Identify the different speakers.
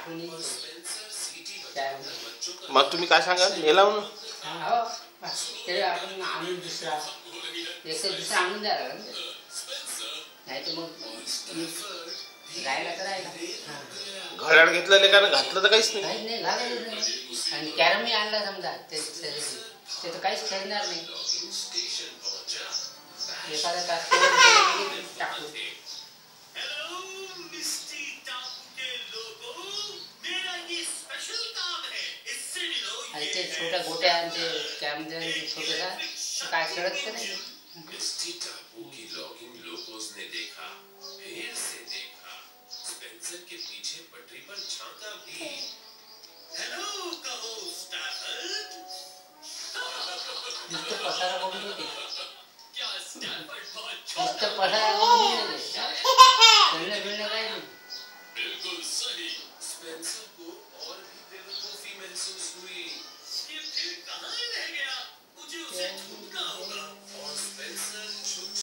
Speaker 1: आठवणी
Speaker 2: मग तुम्ही काय सांगाल नेला म्हणून?
Speaker 1: हो ते आपण आणून दुसरा दुसरा आणून द्यायला लागला नाही तर मग राहिला तर राहिला.
Speaker 2: घड्याळ घेतलं लेकानं घातलं तर काहीच नाही.
Speaker 1: काहीच नाही घालायचं नाही. आणि कॅरमही आणला समजा ते तर काहीच खेळणार नाही. एखादा तास टाकू. आणि ते छोट्या गोट्या आणि ते कॅरमचे छोटेसा काय खेळत तर नाही.
Speaker 3: के पीछे पटरी पर झांका भी. हेलो कहो स्टाफर्ड.
Speaker 1: नुसतं पसारा करून देते.
Speaker 3: क्या स्टाफर्ड बहुत
Speaker 1: नुसतं पसारा करून देते. खेळणं काय नाही.